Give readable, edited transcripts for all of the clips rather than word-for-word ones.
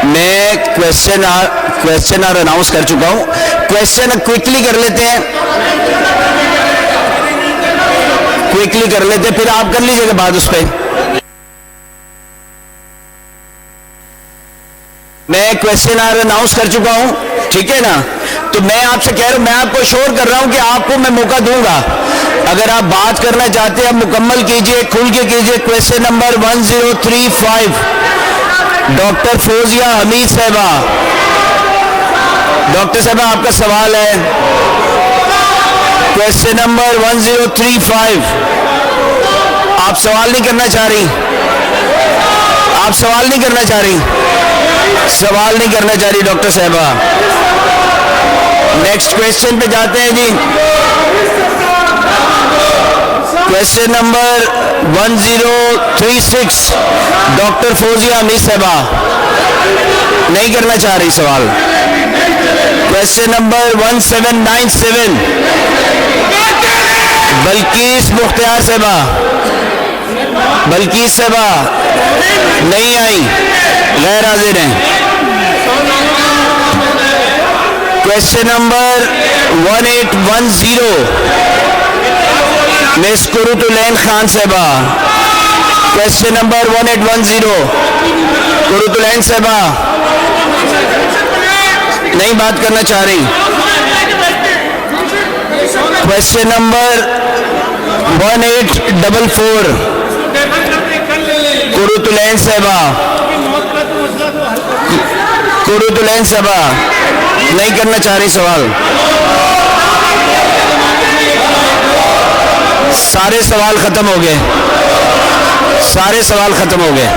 मैं क्वेश्चन और अनाउंस कर चुका हूं। क्वेश्चन क्विकली कर लेते हैं, फिर आप कर लीजिएगा बात उस पर। मैं क्वेश्चन और अनाउंस कर चुका हूं, ठीक है ना। तो मैं आपसे कह रहा हूं, मैं आपको श्योर कर रहा हूं कि आपको मैं मौका दूंगा। अगर आप बात करना चाहते हैं मुकम्मल कीजिए, खुल के कीजिए। Question number 1035 doctor Fauzia Hameed साहबा। डॉक्टर साहबा आपका सवाल है। Question number 1035। आप सवाल नहीं करना चाह रही? आप सवाल नहीं करना चाह रही? सवाल नहीं करना चाह रही डॉक्टर साहबा। नेक्स्ट क्वेश्चन पे जाते हैं जी। Question number 1036 doctor Fauzia Hameed साहबा नहीं करना चाह रही सवाल। क्वेश्चन नंबर 1797 बल्कीस मुख्तियार साहबा। बल्कीस साहबा नहीं आई, गैर हाजिर हैं। क्वेश्चन नंबर 1810 मिस कुरुतुलैन खान साहबा। क्वेश्चन नंबर 1810 कुरुतुलैन साहबा नहीं बात करना चाह रही। क्वेश्चन नंबर 1844 कुरुतुलैन साहबा। कुरुतुलैन साहबा नहीं करना चाह रही सवाल। सारे सवाल खत्म हो गए, सारे सवाल खत्म हो गए।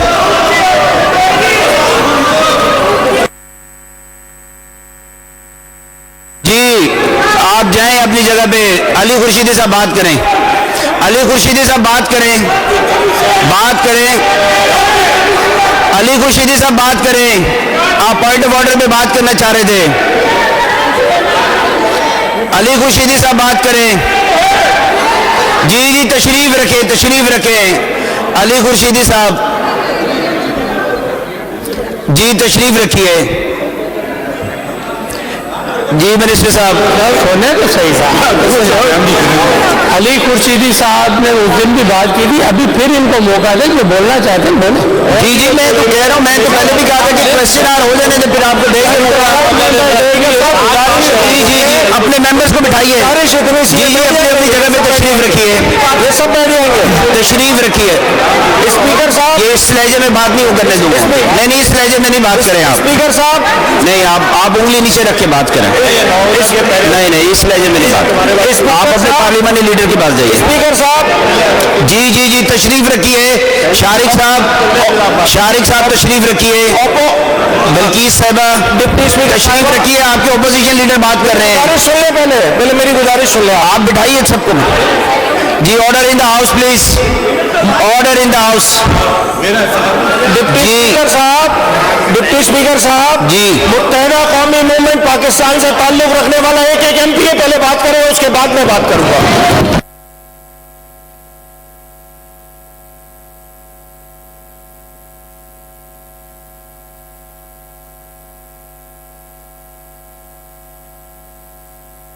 जी आप जाएं अपनी जगह पे। अली खुर्शीदी साहब बात करें। अली खुर्शीदी साहब बात करें, बात करें। अली खुर्शीदी साहब बात करें। आप पॉइंट ऑफ ऑर्डर पे बात करना चाह रहे थे। अली खुर्शीदी साहब बात करें। जी जी तशरीफ रखें, तशरीफ रखें। अली खुर्शीदी साहब जी तशरीफ रखिए। जी मिनिस्टर साहब सोने तो सही साहब। अली खुर्शीदी साहब ने उस दिन भी बात की थी, अभी फिर इनको मौका दे जो बोलना चाहते हैं बोले। जी जी मैं तो कह रहा हूँ, मैं तो पहले भी कहा था कि क्वेश्चन आर हो जाने थे, फिर आपको देंगे मौका। जी जी जी अपने मेंबर्स को बिठाइए। जी जी अपनी अपनी जगह पे तशरीफ रखिए। ये सब बैठ जाएंगे, तशरीफ रखिए। स्पीकर साहब ये इस लहजे में बात नहीं करने दूंगा। नहीं नहीं इस लहजे में नहीं बात करें आप। स्पीकर साहब नहीं आप उंगली नीचे रख के बात करें। नहीं नहीं इस लहजे में नहीं बात। आप अपने पार्लियामानी लीडर के पास जाइए। स्पीकर साहब जी जी जी तशरीफ रखिए। शारिक साहब तशरीफ रखिए। बल्कीस साहबा डिप्टी स्पीकर तशरीफ रखिए। आपके ओपोजिशन लीडर बात कर रहे हैं। सुन ले, पहले मेरी गुजारिश सुन ले। आप बिठाइए सबको। जी order in the house please. Order in the house. Deputy speaker साहब जी मुत्तहिदा कौमी मूवमेंट पाकिस्तान से ताल्लुक रखने वाला एक MP पहले बात करें, उसके बाद में बात करूंगा।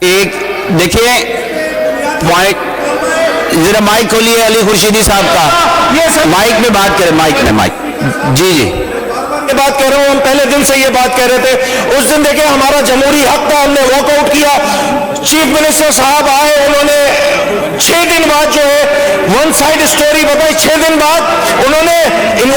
एक देखिए माइक जरा माइक खोलिए अली खुर्शीदी साहब का। ये माइक में बात करें, माइक में माइक। जी जी बात कह रहा हूं, हम पहले दिन से ये बात कह रहे थे। उस दिन देखिए हमारा जमहूरी हक था, हमने वॉकआउट किया। चीफ मिनिस्टर साहब आए, उन्होंने 6 दिन बाद जो है वन साइड स्टोरी बताई। 6 दिन बाद उन्होंने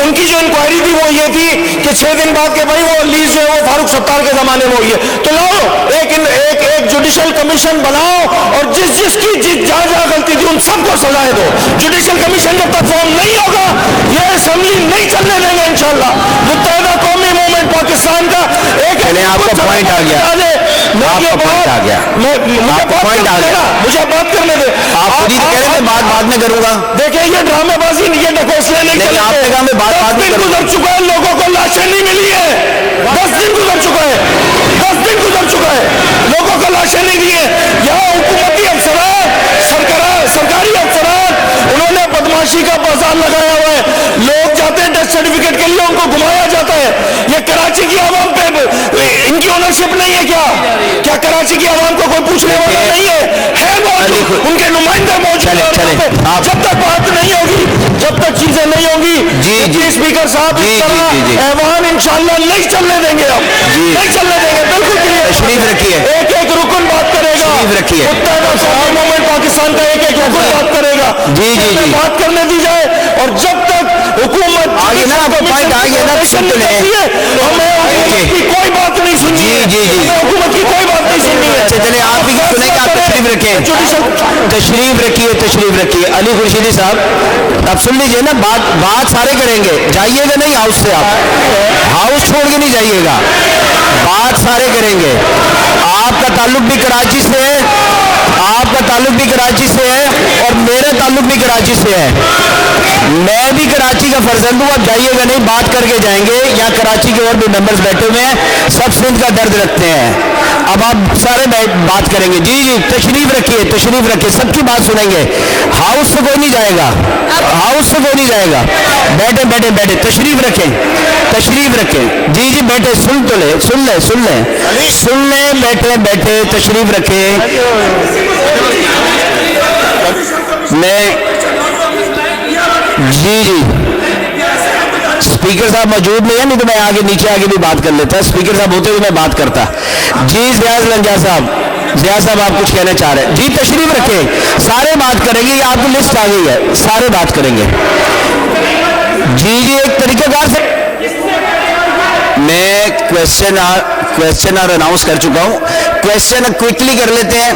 उनकी जो इंक्वायरी थी वो ये थी कि 6 दिन बाद के भाई वो लीज जो है वो फारूक सत्तार के जमाने में हुई है, तो लाओ एक जुडिशल कमीशन बनाओ और जिसकी जहां गलती थी उन सबको सजाएं दो। जुडिशल कमीशन जब तक फॉर्म नहीं होगा ये असेंबली नहीं चलने देंगे इंशाल्लाह। मुत्तहिदा कौमी मूवमेंट पाकिस्तान का एक आपका पॉइंट आ गया, आपका पॉइंट आ गया, पॉइंट आ गया। मुझे बात करने दे। आप खुद ही कह रहे थे बात बाद में करूंगा। देखिए ये ड्रामेबाजी नहीं, ये ढकोसले नहीं चलेंगे। आपने कहा मैं बात बाद में करूंगा। गुजर चुका है, लोगों को लाशें नहीं मिली है। 10 दिन गुजर चुका है, 10 दिन गुजर चुका है, लोगों को लाशें नहीं दी है। यहाँ हुकूमती अफसरान, सरकारी अफसरान, उन्होंने बदमाशी का बाजार लगाया हुआ है। लोग जाते हैं डेथ सर्टिफिकेट के लिए, उनको घुमाया जाता है। ये कराची की आवाम पे इनकी ओनरशिप नहीं है क्या कराची की आवाम को कोई पूछने वाला नहीं है मौजूद, उनके नुमाइंदे मौजूद हैं। जब तक बात नहीं होगी, जब तक चीजें नहीं होंगी, जी स्पीकर साहब, इस तरह ऐवान इंशाल्लाह नहीं चलने देंगे, हम नहीं चलने देंगे, बिल्कुल क्लियर। तशरीफ रखिए, एक एक रुकन बात करेगा, तशरीफ रखिए, मूवमेंट पाकिस्तान का एक एक रुकन बात करेगा, जी बात करने दी जाए। और जब तक हुकूमत आगे ना पॉइंट आगे ना सुन ले, हमें की कोई बात नहीं सुननी है, हुकूमत की कोई बात नहीं सुननी है। चले आप भी सुनेंगे, आप तशरीफ रखें, तशरीफ रखिए। अली खुर्शीदी साहब, अब सुन लीजिए ना, बात सारे करेंगे, जाइएगा नहीं हाउस से, आप हाउस छोड़ के नहीं जाइएगा, बात सारे करेंगे। आपका ताल्लुक भी कराची से है, आपका ताल्लुक भी कराची से है और मेरा ताल्लुक भी कराची से है। मैं भी कराची का फर्जंद हूँ, आप जाइएगा नहीं, बात करके जाएंगे। यहाँ कराची के और भी मेंबर्स बैठे हुए हैं, सब सिंध का दर्द रखते हैं। अब आप सारे बात करेंगे। जी तशरीफ रखिए, सबकी बात सुनेंगे। हाउस से कोई नहीं जाएगा, हाउस से कोई नहीं जाएगा। बैठे, तशरीफ रखें। जी बैठे, सुन ले, बैठे, तशरीफ रखें। मैं जी स्पीकर साहब मौजूद नहीं है, नहीं तो मैं आगे नीचे आगे भी बात कर लेता। स्पीकर साहब होते हुए मैं बात करता। जी जिया साहब आप कुछ कहना चाह रहे हैं? जी तशरीफ रखें, सारे बात करेंगे, ये आपकी लिस्ट आ गई है, सारे बात करेंगे। जी एक तरीकेकार से मैं क्वेश्चन और अनाउंस कर चुका हूं। क्वेश्चन क्विकली कर लेते हैं,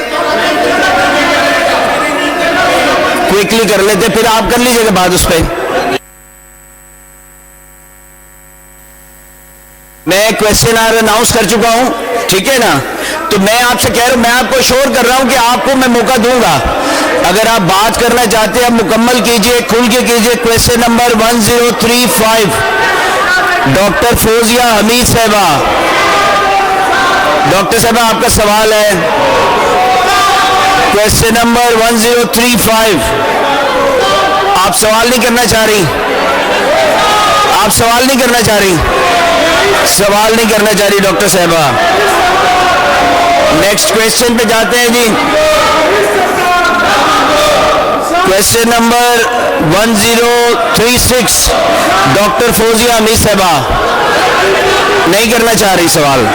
फिर आप कर लीजिएगा बात उस पर। मैं क्वेश्चन और अनाउंस कर चुका हूं, ठीक है ना? तो मैं आपसे कह रहा हूं, मैं आपको श्योर कर रहा हूं कि आपको मैं मौका दूंगा। अगर आप बात करना चाहते हैं, मुकम्मल कीजिए, खुल के कीजिए। Question number 1035, doctor Fauzia Hameed साहबा। डॉक्टर साहबा आपका सवाल है। क्वेश्चन नंबर 1035, आप सवाल नहीं करना चाह रही? सवाल नहीं करना चाह रही डॉक्टर साहबा। नेक्स्ट क्वेश्चन पे जाते हैं जी। Question number 1036, doctor Fauzia Hameed साहबा नहीं करना चाह रही सवाल।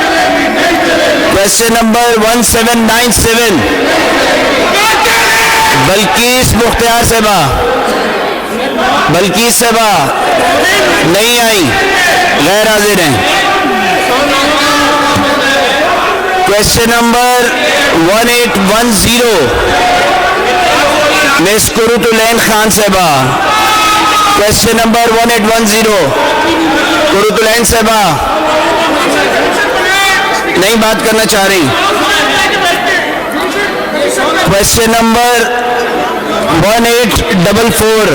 क्वेश्चन नंबर 1797, बल्कीस मुख्तियार साहबा नहीं आई, गैर हाजिर हैं। क्वेश्चन नंबर 1810, मिस कुरुतुलैन खान साहबा। क्वेश्चन नंबर 1810, कुरुतुलैन साहबा नहीं बात करना चाह रही। क्वेश्चन नंबर 1844,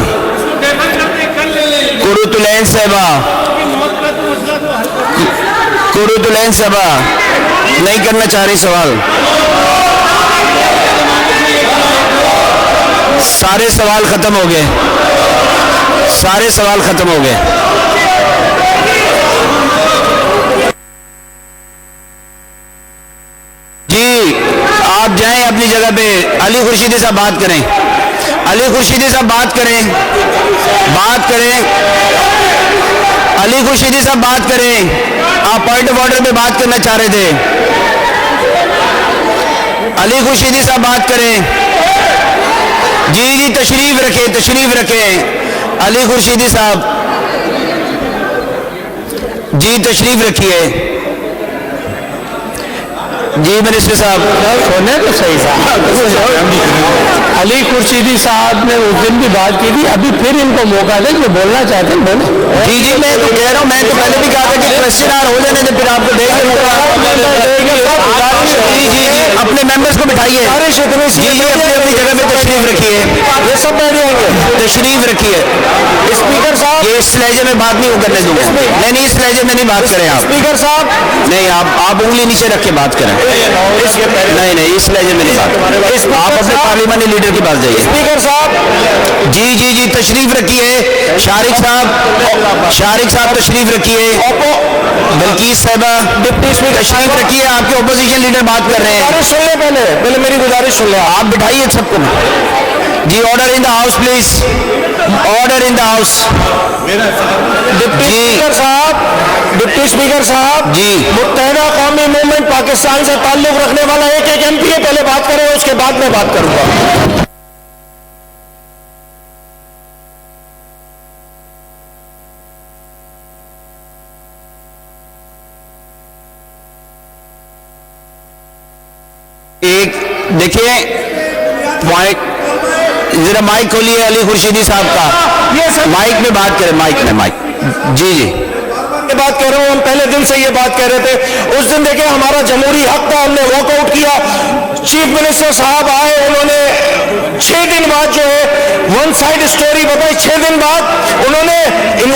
कुरुतुलैन साहबा नहीं करना चाह रही सवाल। सारे सवाल खत्म हो गए। जी आप जाएं अपनी जगह पे। अली खुर्शीदी साहब बात करें। अली खुर्शीदी साहब बात करें। आप पॉइंट ऑफ ऑर्डर पे बात करना चाह रहे थे। अली खुर्शीदी साहब बात करें। जी तशरीफ रखें। अली खुर्शीदी साहब जी तशरीफ रखिए। जी मिनिस्टर साहब होने तो सही साहब। अली खुर्शीदी साहब ने उस दिन भी बात की थी, अभी फिर इनको मौका दें जो बोलना चाहते हैं बोलो। जी मैं तो कह रहा हूँ, मैं तो पहले भी कहा था कि क्वेश्चन आर हो जाने फिर आपको देंगे मौका। जी अपने मेंबर्स को बिठाइए। जी अपनी जगह पे तशरीफ रखिए। ये सब बैठ जाएंगे। तशरीफ रखिए। स्पीकर साहब ये इस लहजे में बात नहीं करने दूंगा। नहीं इस लहजे में नहीं बात करें आप। स्पीकर साहब नहीं आप उंगली नीचे रख के बात करें। नहीं इस लहजे में नहीं बात। आप अपने पार्लियामानी लीडर के पास जाइए। स्पीकर साहब जी तशरीफ रखिए। शारिक साहब तशरीफ रखिए। बल्कीस साहबा डिप्टी स्पीकर तशरीफ रखिए, आपके ओपोजिशन लीडर बात कर रहे हैं। गुजारिश सुन ले, पहले मेरी गुजारिश सुन ले। आप बिठाइए सबको जी। Order in the house please, order in the house. Deputy speaker साहब जी। मुत्तहिदा कौमी मूवमेंट पाकिस्तान से ताल्लुक रखने वाला एक MP पहले बात करें, उसके बाद मैं बात करूंगा। एक देखिए पॉइंट, जरा माइक खोलिए अली खुर्शीदी साहब का। ये सब माइक में बात करें, माइक में, माइक। जी जी बात कर रहा हूं, हम पहले दिन से ये बात कह रहे थे। उस दिन देखे हमारा जमहूरी हक था, हमने वॉकआउट किया। चीफ मिनिस्टर साहब आए, उन्होंने 6 दिन बाद जो है वन साइड स्टोरी बताई। 6 दिन बाद उन्होंने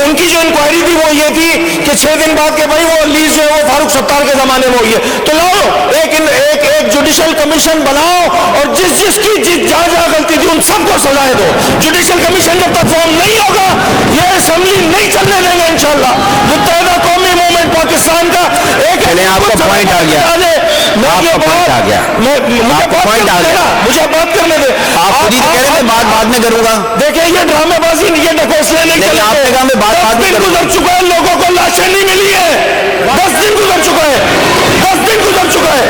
उनकी जो इंक्वायरी थी वो ये थी कि 6 दिन बाद के भाई वो लीज जो है वो फारूक सत्तार के जमाने में हुई है। तो लाओ एक जुडिशल कमीशन बनाओ और जिसकी जहां गलती थी उन सबको सजाएं दो। जुडिशल कमीशन जब तक फॉर्म नहीं होगा ये असेंबली नहीं चलने देंगे इंशाल्लाह। मुत्तहिदा कौमी मूवमेंट पाकिस्तान का एक आपका पॉइंट आ गया, आपका पॉइंट आ गया, आपका पॉइंट आ गया। मुझे बात करने दे। आप खुद ही कह रहे थे बात बाद में करूंगा। देखिए ये ड्रामेबाजी, ये ढकोसले नहीं चले। आपने कहा मैं बात बाद में करूंगा। गुजर चुका है, लोगों को लाशें नहीं मिली है। 10 दिन गुजर चुका है, 10 दिन गुजर चुका है,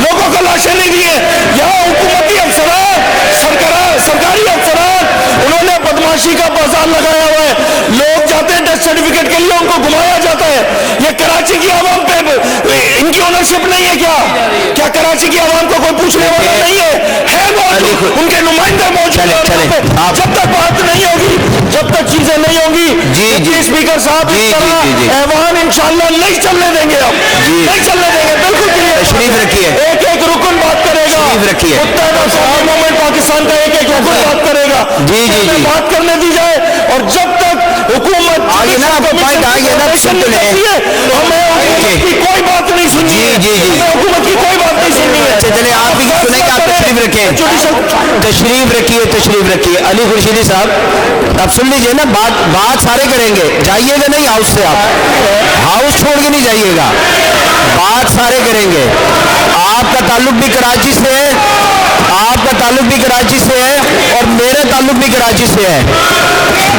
लोगों को लाशें नहीं दी है। यहाँ हुकूमती अफसरान, सरकारी अफसरान, उन्होंने बदमाशी का बाजार लगाया हुआ है। लोग जाते हैं डेथ सर्टिफिकेट के लिए, उनको घुमाया जाता है। ये कराची की आवाम पे इनकी ओनरशिप नहीं है क्या कराची की आवाम को कोई पूछने वाला नहीं है मौजूद, उनके नुमाइंदे मौजूद। जब तक बात नहीं होगी, जब तक चीजें नहीं होंगी, जी स्पीकर साहब इस तरह ऐवान इंशाल्लाह नहीं चलने देंगे। हम नहीं चलने देंगे, बिल्कुल क्लियर। तशरीफ रखिए, एक रुकन बात करेगा। तशरीफ रखिए। मुत्तहिदा कौमी मूवमेंट पाकिस्तान का एक रुकन बात करेगा। जी बात करने दी जाए। और जब तक हुकूमत आगे ना पॉइंट आ गया ना, सुन ले हमें हुकूमत की कोई बात नहीं सुननी है। हुकूमत की कोई बात नहीं सुननी है। चलिए आप भी सुनेंगे, आप तशरीफ रखें, तशरीफ रखिए अली खुर्शीदी साहब। अब सुन लीजिए ना, बात सारे करेंगे, जाइएगा नहीं हाउस से, आप हाउस छोड़ के नहीं जाइएगा, बात सारे करेंगे। आपका ताल्लुक भी कराची से है, आपका ताल्लुक भी कराची से है और मेरा ताल्लुक भी कराची से है।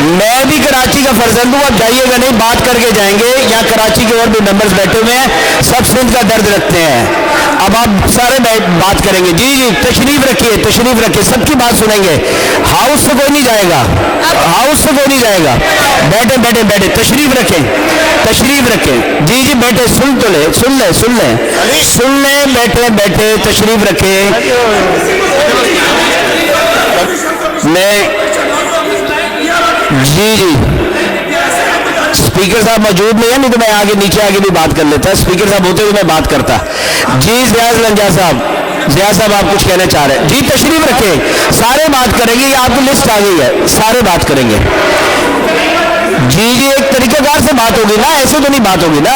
मैं भी कराची का फर्जंद हूँ। अब जाइएगा नहीं, बात करके जाएंगे। यहाँ कराची के और भी मेंबर्स बैठे हुए हैं, सब सिंध का दर्द रखते हैं। अब आप सारे बात करेंगे। जी तशरीफ रखिए, सबकी बात सुनेंगे। हाउस से कोई नहीं जाएगा, हाउस से कोई नहीं जाएगा। बैठे तशरीफ रखें। जी बैठे, सुन ले, बैठे तशरीफ रखें। मैं जी स्पीकर साहब मौजूद नहीं है, नहीं तो मैं आगे नीचे आगे भी बात कर लेता। स्पीकर साहब होते हुए मैं बात करता। जी जिया साहब आप कुछ कहना चाह रहे हैं? जी तशरीफ रखें, सारे बात करेंगे। ये आपकी लिस्ट आ गई है, सारे बात करेंगे। जी एक तरीकेकार से बात होगी ना, ऐसे तो नहीं बात होगी ना।